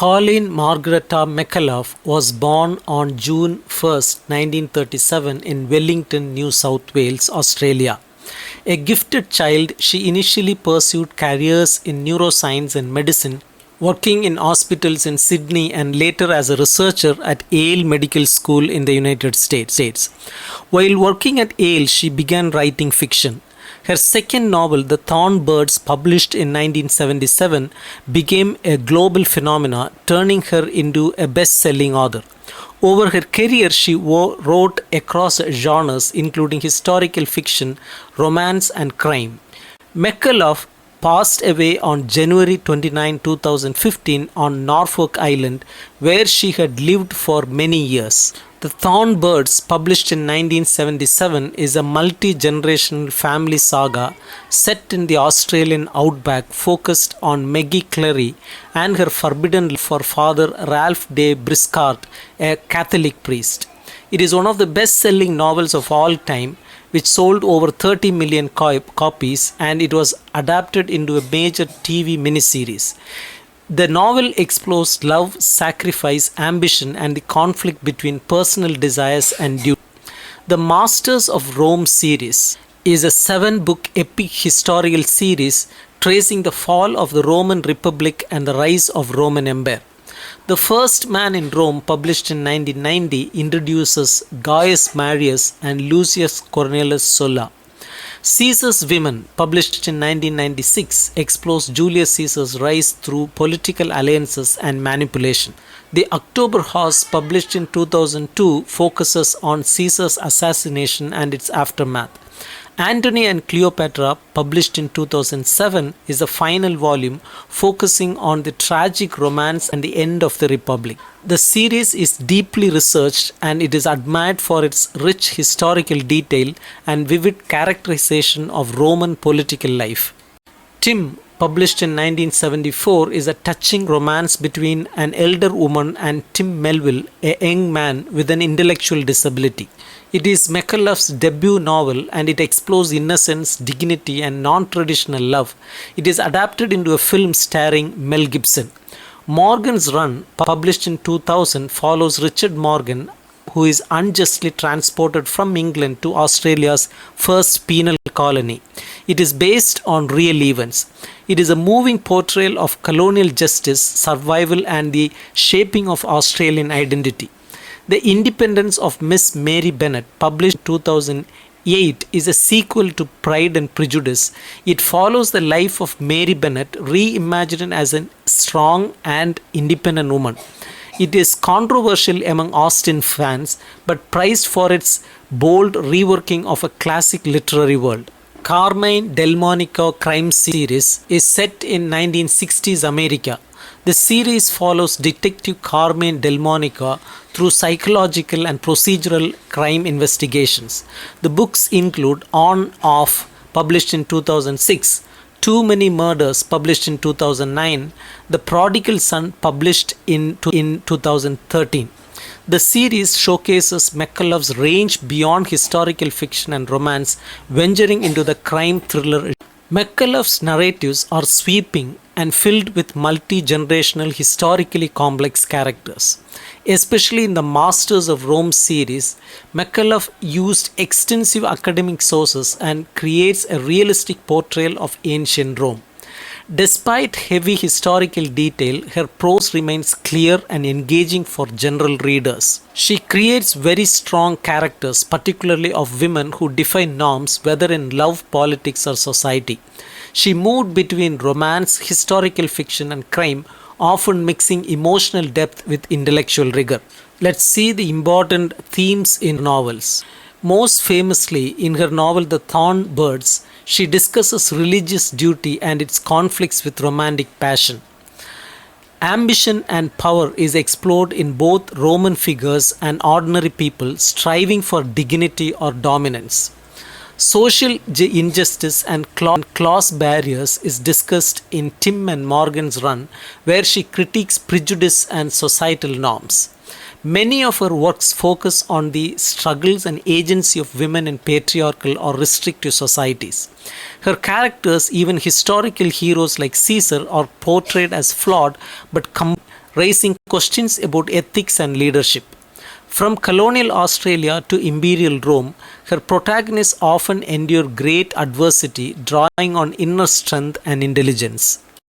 Colleen Margaretha McCullough was born on June 1, 1937 in Wellington, New South Wales, Australia. A gifted child, she initially pursued careers in neuroscience and medicine, working in hospitals in Sydney and later as a researcher at Yale Medical School in the United States. While working at Yale, she began writing fiction. Her second novel, The Thornbirds, published in 1977, became a global phenomenon, turning her into a best-selling author. Over her career, she wrote across genres including historical fiction, romance, and crime. McCullough passed away on January 29, 2015 on Norfolk Island, where she had lived for many years. The Thornbirds, published in 1977, is a multi-generational family saga set in the Australian outback focused on Maggie Cleary and her forbidden love for Father Ralph de Briscart, a Catholic priest. It is one of the best-selling novels of all time, which sold over 30 million copies, and it was adapted into a major TV miniseries. The novel explores love, sacrifice, ambition, and the conflict between personal desires and duty. The Masters of Rome series is a 7-book epic historical series tracing the fall of the Roman Republic and the rise of Roman Empire. The First Man in Rome, published in 1990, introduces Gaius Marius and Lucius Cornelius Sulla. Caesar's Women, published in 1996, explores Julius Caesar's rise through political alliances and manipulation. The October Horse, published in 2002, focuses on Caesar's assassination and its aftermath. Antony and Cleopatra, published in 2007, is a final volume focusing on the tragic romance and the end of the Republic. The series is deeply researched and it is admired for its rich historical detail and vivid characterization of Roman political life. Tim, published in 1974, is a touching romance between an elder woman and Tim Melville, a young man with an intellectual disability. It is McCullough's debut novel and it explores innocence, dignity, and non-traditional love. It is adapted into a film starring Mel Gibson. Morgan's Run, published in 2000, follows Richard Morgan, who is unjustly transported from England to Australia's first penal colony. It is based on real events. It is a moving portrayal of colonial justice, survival, and the shaping of Australian identity. The Independence of Miss Mary Bennet, published in 2008, is a sequel to Pride and Prejudice. It follows the life of Mary Bennet, reimagined as a strong and independent woman. It is controversial among Austen fans, but praised for its bold reworking of a classic literary world. Carmine Delmonico crime series is set in 1960s America. The series follows Detective Carmine Delmonico through psychological and procedural crime investigations. The books include On Off, published in 2006, Too Many Murders, published in 2009, The Prodigal Son, published in 2013. The series showcases McCullough's range beyond historical fiction and romance, venturing into the crime thriller. McCullough's narratives are sweeping and filled with multi-generational, historically complex characters. Especially in the Masters of Rome series, McCullough used extensive academic sources and creates a realistic portrayal of ancient Rome. Despite heavy historical detail, her prose remains clear and engaging for general readers. She creates very strong characters, particularly of women who defy norms, whether in love, politics, or society. She moved between romance, historical fiction, and crime, often mixing emotional depth with intellectual rigor. Let's see the important themes in novels. Most famously, in her novel The Thornbirds, she discusses religious duty and its conflicts with romantic passion. Ambition and power is explored in both Roman figures and ordinary people striving for dignity or dominance. Social injustice and class barriers is discussed in Tim and Morgan's Run, where she critiques prejudice and societal norms. Many of her works focus on the struggles and agency of women in patriarchal or restrictive societies. Her characters, even historical heroes like Caesar, are portrayed as flawed but raising questions about ethics and leadership. From colonial Australia to imperial Rome, her protagonists often endure great adversity, drawing on inner strength and intelligence.